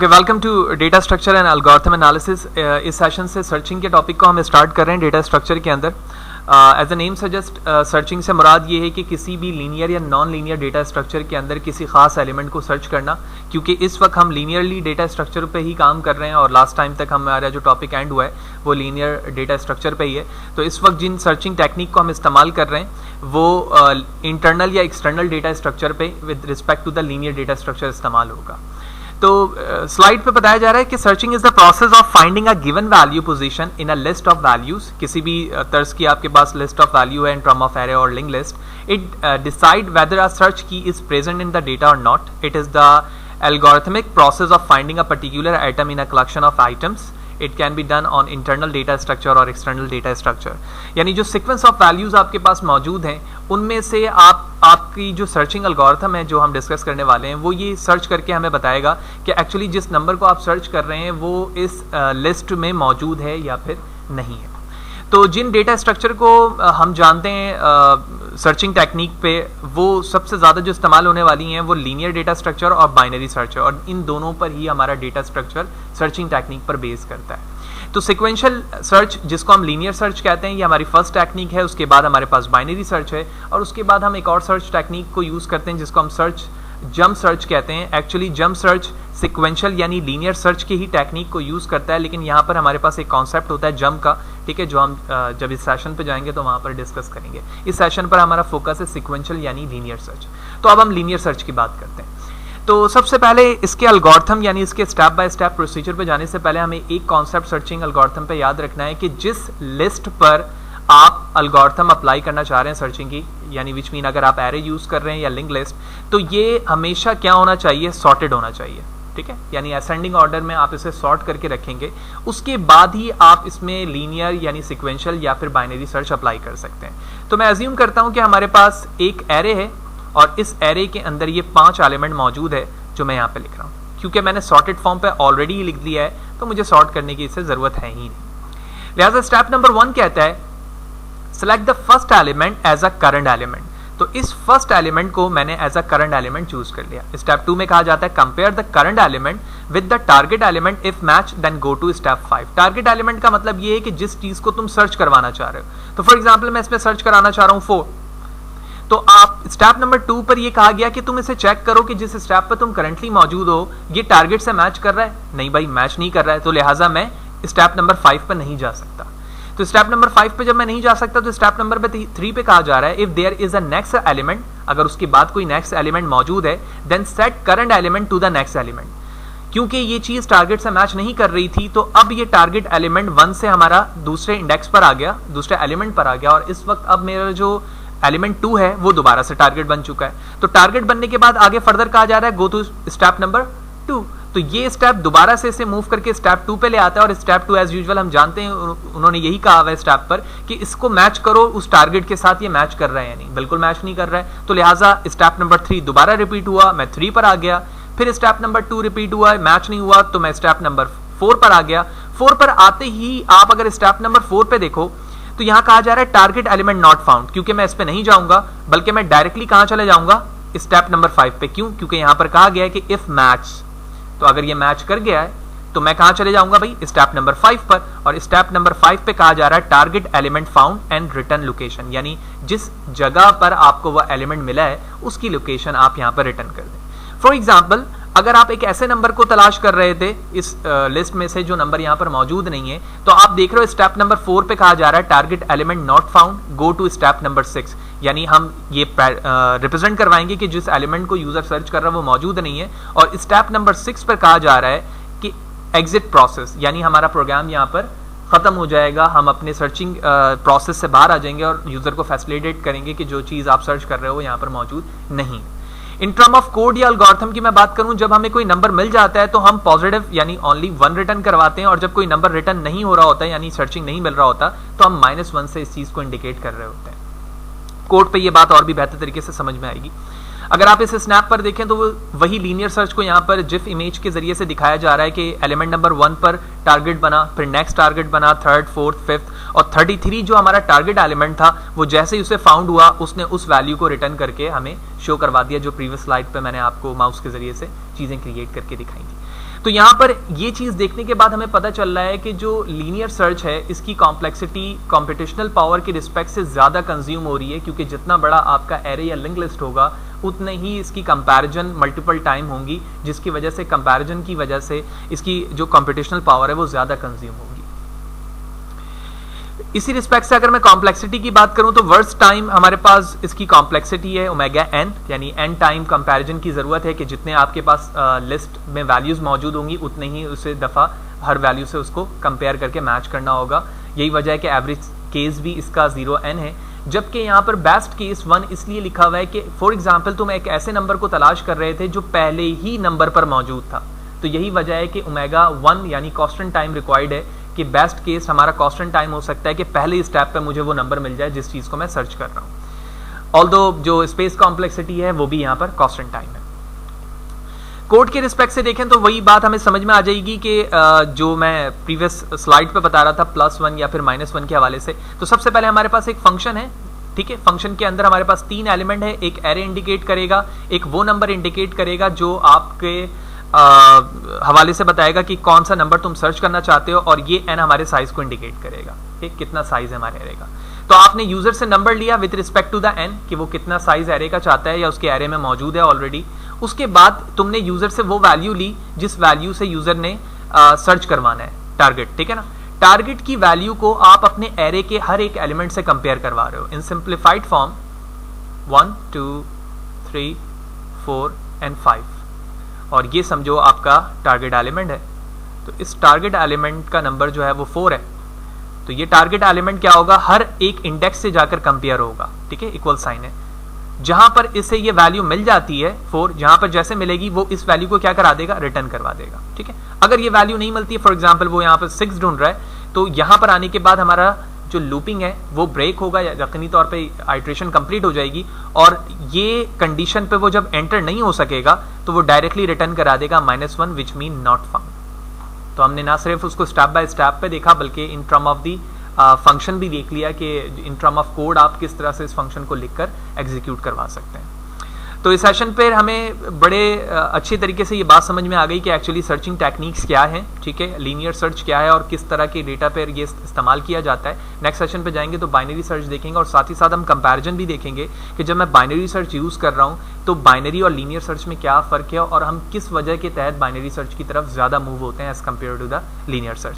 Okay, welcome to data structure and algorithm analysis. इस session से searching के topic को हम स्टार्ट कर रहे हैं डेटा स्ट्रक्चर के अंदर। As a name suggest, searching से मुराद ये है कि किसी भी लीनियर या नॉन लीनियर डेटा स्ट्रक्चर के अंदर किसी खास एलिमेंट को सर्च करना, क्योंकि इस वक्त हम लीनियरली डेटा स्ट्रक्चर पे ही काम कर रहे हैं और लास्ट टाइम तक हमारा जो टॉपिक एंड हुआ है वो लीनियर डेटा स्ट्रक्चर पे ही है। तो इस वक्त जिन सर्चिंग टेक्निक को हम इस्तेमाल कर रहे हैं वो इंटरनल या एक्सटर्नल डेटा स्ट्रक्चर पे with respect to the linear data structure इस्तेमाल होगा। तो स्लाइड पे बताया जा रहा है कि searching is the process of finding a given value position in a list of values. किसी भी तर्ज की आपके पास लिस्ट ऑफ वैल्यू है इन टर्म ऑफ एरे और link list, it decide whether a search key is present in the data or not. It is the algorithmic process of finding a particular item in a collection of items. It can be done on internal data structure और external data structure। यानी जो sequence of values आपके पास मौजूद हैं उनमें से आपकी जो सर्चिंग एल्गोरिथम है जो हम डिस्कस करने वाले हैं वो ये सर्च करके हमें बताएगा कि एक्चुअली जिस नंबर को आप सर्च कर रहे हैं वो इस लिस्ट में मौजूद है या फिर नहीं है। तो जिन डेटा स्ट्रक्चर को हम जानते हैं सर्चिंग टेक्निक पे, वो सबसे ज़्यादा जो इस्तेमाल होने वाली हैं वो लीनियर डेटा स्ट्रक्चर और बाइनरी सर्च है, और इन दोनों पर ही हमारा डेटा स्ट्रक्चर सर्चिंग टेक्निक पर बेस करता है। तो सिक्वेंशियल सर्च जिसको हम लीनियर सर्च कहते हैं ये हमारी फर्स्ट टेक्निक है। उसके बाद हमारे पास बाइनरी सर्च है और उसके बाद हम एक और सर्च टेक्निक को यूज़ करते हैं जिसको हम जंप सर्च कहते हैं। एक्चुअली जंप सर्च सिक्वेंशियल यानी लीनियर सर्च की ही टेक्निक को यूज़ करता है, लेकिन यहाँ पर हमारे पास एक कॉन्सेप्ट होता है जंप का, ठीक है, जो हम जब इस सेशन पे जाएंगे तो वहाँ पर डिस्कस करेंगे। इस सेशन पर हमारा फोकस है सिक्वेंशियल यानी लीनियर सर्च। तो अब हम लीनियर सर्च की बात करते हैं। तो सबसे पहले इसके एल्गोरिथम यानी इसके स्टेप बाय स्टेप प्रोसीजर पे जाने से पहले हमें एक कॉन्सेप्ट सर्चिंग एल्गोरिथम पे याद रखना है कि जिस लिस्ट पर आप एल्गोरिथम अप्लाई करना चाह रहे हैं सर्चिंग की, यानी विच मीन अगर आप एरे यूज कर रहे हैं या लिंक लिस्ट, तो ये हमेशा क्या होना चाहिए, सॉर्टेड होना चाहिए, ठीक है। यानी असेंडिंग ऑर्डर में आप इसे सॉर्ट करके रखेंगे, उसके बाद ही आप इसमें लीनियर यानी सिक्वेंशियल या फिर बाइनरी सर्च अप्लाई कर सकते हैं। तो मैं अज्यूम करता हूं कि हमारे पास एक एरे है और इस एरे के अंदर ये 5 एलिमेंट मौजूद है जो मैं यहाँ पे लिख रहा हूँ। क्योंकि मैंने सॉर्टेड फॉर्म पे ऑलरेडी लिख दिया है तो मुझे सॉर्ट करने की इससे जरूरत है ही नहीं। लिहाजा स्टेप नंबर 1 कहता है select the first element as a current element. तो इस फर्स्ट एलिमेंट को मैंने as a current element choose कर लिया। स्टेप 2 में कहा जाता है compare the current element with the target element, if match then go to step 5। Target element का मतलब ये है कि जिस चीज को तुम सर्च करवाना चाह रहे हो। तो फॉर एग्जांपल मैं इसमें सर्च कराना चाह रहा हूं 4, तो आप स्टेप नंबर 2 पर ये कहा गया कि तुम इसे चेक करो कि जिस स्टेप पर तुम करंटली मौजूद हो ये टारगेट से मैच कर रहा है। नहीं भाई, मैच नहीं कर रहा है, तो लिहाजा मैं स्टेप नंबर 5 पर नहीं जा सकता। तो स्टेप नंबर 5 पे जब मैं नहीं जा सकता तो स्टेप नंबर 3 पे कहा जा रहा है if there is a next element, अगर उसके बाद कोई नेक्स्ट एलिमेंट मौजूद है then set current element to the next element. क्योंकि ये चीज टारगेट से मैच नहीं कर रही थी तो अब ये टारगेट एलिमेंट 1 से हमारा दूसरे इंडेक्स पर आ गया, दूसरे एलिमेंट पर आ गया, और इस वक्त अब मेरा जो एलिमेंट 2 है वो दोबारा से टारगेट बन चुका है। तो टारगेट बनने के बाद आगे फर्दर कहा जा रहा है गो टू स्टेप नंबर 2। तो ये स्टेप दोबारा से इसे मूव करके स्टेप 2 पे ले आता है, और स्टेप 2 एज यूजुअल हम जानते हैं उन्होंने यही कहा हुआ है स्टेप पर कि इसको मैच करो उस टारगेट के साथ। ये मैच कर रहा है या नहीं, बिल्कुल मैच नहीं कर रहा है। तो लिहाजा स्टेप नंबर 3 दोबारा रिपीट हुआ, मैं 3 पर आ गया। फिर स्टेप नंबर 2 रिपीट हुआ, मैच नहीं हुआ, तो मैं स्टेप नंबर 4 पर आ गया। 4 पर आते ही आप अगर स्टेप नंबर 4 पे देखो तो यहां कहा जा रहा है टारगेट एलिमेंट नॉट फाउंड। क्योंकि मैं इस पे नहीं जाऊंगा बल्कि मैं डायरेक्टली कहां चले जाऊंगा, स्टेप नंबर 5 पे। क्यों? क्योंकि यहां पर कहा गया है कि इफ मैच, तो अगर ये मैच कर गया है तो मैं कहां चले जाऊंगा भाई, स्टेप नंबर 5 पर। और स्टेप नंबर 5 पे कहा जा रहा है target element found and return location, यानी जिस जगह पर आपको वह एलिमेंट मिला है उसकी लोकेशन आप यहां पर रिटर्न कर दें। फॉर एग्जाम्पल अगर आप एक ऐसे नंबर को तलाश कर रहे थे इस लिस्ट में से जो नंबर यहां पर मौजूद नहीं है, तो आप देख रहे हो स्टेप नंबर 4 पे कहा जा रहा है target element not found, go to step number 6। यानी हम ये रिप्रेजेंट करवाएंगे कि जिस एलिमेंट को यूजर सर्च कर रहा है वो मौजूद नहीं है। और स्टेप नंबर 6 पर कहा जा रहा है कि एग्जिट प्रोसेस, यानी हमारा प्रोग्राम यहाँ पर खत्म हो जाएगा, हम अपने सर्चिंग प्रोसेस से बाहर आ जाएंगे और यूजर को फैसिलिटेट करेंगे कि जो चीज आप सर्च कर रहे हो यहाँ पर मौजूद नहीं। इन टर्म ऑफ कोड या एल्गोरिथम की मैं बात करूं, जब हमें कोई नंबर मिल जाता है तो हम पॉजिटिव यानी ओनली 1 रिटर्न करवाते हैं, और जब कोई नंबर रिटर्न नहीं हो रहा होता है यानी सर्चिंग नहीं मिल रहा होता तो हम -1 से इस चीज को इंडिकेट कर रहे होते हैं। कोड पे ये बात और भी बेहतर तरीके से समझ में आएगी। अगर आप इस स्नैप पर देखें तो वही लीनियर सर्च को यहाँ पर जिफ इमेज के जरिए से दिखाया जा रहा है कि एलिमेंट नंबर 1 पर टारगेट बना, फिर नेक्स्ट टारगेट बना, 3rd, 4th, 5th और 33 जो हमारा टारगेट एलिमेंट था वो जैसे ही उसे फाउंड हुआ उसने उस वैल्यू को रिटर्न करके हमें शो करवा दिया, जो प्रीवियस स्लाइड पे मैंने आपको माउस के जरिए से चीजें क्रिएट करके दिखाई थी। तो यहाँ पर ये चीज़ देखने के बाद हमें पता चल रहा है कि जो लीनियर सर्च है इसकी कॉम्प्लेक्सिटी कॉम्पिटिशनल पावर के रिस्पेक्ट से ज़्यादा कंज्यूम हो रही है, क्योंकि जितना बड़ा आपका एरे या लिंक लिस्ट होगा उतने ही इसकी कंपैरिजन मल्टीपल टाइम होंगी, जिसकी वजह से कंपैरिजन की वजह से इसकी जो कॉम्पिटिशनल पावर है वो ज़्यादा कंज्यूम होगी। इसी रिस्पेक्ट से अगर मैं कॉम्प्लेक्सिटी की बात करूं तो वर्स्ट टाइम हमारे पास इसकी कॉम्प्लेक्सिटी है ओमेगा एन, यानी एन टाइम कंपैरिजन की ज़रूरत है कि जितने आपके पास लिस्ट में वैल्यूज़ मौजूद होंगी उतने ही उसे दफ़ा हर वैल्यू से उसको कंपेयर करके मैच करना होगा। यही वजह है कि एवरेज केस भी इसका 0n है, जबकि यहाँ पर बेस्ट केस 1 इसलिए लिखा हुआ है कि फॉर एग्जाम्पल तुम एक ऐसे नंबर को तलाश कर रहे थे जो पहले ही नंबर पर मौजूद था। तो यही वजह है कि ओमेगा 1 यानी कांस्टेंट टाइम रिक्वायर्ड है कि बेस्ट केस हमारा कांस्टेंट टाइम हो सकता है कि पहले स्टेप पे मुझे वो नंबर मिल जाए जिस चीज़ को मैं सर्च कर रहा हूँ। ऑल्दो जो स्पेस कॉम्प्लेक्सिटी है वो भी यहाँ पर कांस्टेंट टाइम है। कोड के रिस्पेक्ट से देखें तो वही बात हमें समझ में आ जाएगी कि जो मैं प्रीवियस स्लाइड पे बता रहा था +1 या फिर -1 के हवाले से। तो सबसे पहले हमारे पास एक फंक्शन है, ठीक है। फंक्शन के अंदर हमारे पास 3 एलिमेंट है, एक एरे इंडिकेट करेगा, एक वो नंबर इंडिकेट करेगा जो आपके हवाले से बताएगा कि कौन सा नंबर तुम सर्च करना चाहते हो, और ये n हमारे साइज को इंडिकेट करेगा, ठीक, कितना साइज है हमारे एरे का। तो आपने यूजर से नंबर लिया with respect to the n कि वो कितना साइज एरे का चाहता है या उसके एरे में मौजूद है ऑलरेडी। उसके बाद तुमने यूजर से वो वैल्यू ली जिस वैल्यू से यूजर ने सर्च करवाना है, टारगेट, ठीक है ना। टारगेट की वैल्यू को आप अपने एरे के हर एक एलिमेंट से कंपेयर करवा रहे हो इन सिंप्लीफाइड फॉर्म 1 2 3 4 एंड 5, और ये समझो आपका टारगेट एलिमेंट है। तो इस टारगेट एलिमेंट का नंबर जो है वो 4 है। तो ये टारगेट एलिमेंट क्या होगा, हर एक इंडेक्स से जाकर कंपेयर होगा, ठीक है, इक्वल साइन है। जहां पर इसे ये वैल्यू मिल जाती है 4, जहां पर जैसे मिलेगी वो इस वैल्यू को क्या करा देगा, रिटर्न करवा देगा, ठीक है। अगर ये वैल्यू नहीं मिलती है, फॉर एग्जाम्पल वो यहाँ पर 6 ढूंढ रहा है, तो यहां पर आने के बाद हमारा जो लूपिंग है वो ब्रेक होगा, या यकीनी तौर पे आइट्रेशन कंप्लीट हो जाएगी, और ये कंडीशन पे वो जब एंटर नहीं हो सकेगा तो वो डायरेक्टली रिटर्न करा देगा -1 विच मीन नॉट फाउंड। तो हमने ना सिर्फ उसको स्टेप बाय स्टेप पे देखा बल्कि इन टर्म ऑफ दी फंक्शन भी देख लिया कि इन टर्म ऑफ कोड आप किस तरह से इस फंक्शन को लिखकर एग्जीक्यूट करवा सकते हैं। तो इस सेशन पर हमें बड़े अच्छे तरीके से ये बात समझ में आ गई कि एक्चुअली सर्चिंग टेक्निक्स क्या हैं, ठीक है, लीनियर सर्च क्या है और किस तरह के डेटा पर ये इस्तेमाल किया जाता है। नेक्स्ट सेशन पे जाएंगे तो बाइनरी सर्च देखेंगे, और साथ ही साथ हम कंपैरिजन भी देखेंगे कि जब मैं बाइनरी सर्च यूज़ कर रहा हूँ तो बाइनरी और लीनियर सर्च में क्या फ़र्क है और हम किस वजह के तहत बाइनरी सर्च की तरफ ज़्यादा मूव होते हैं as compare to the linear search.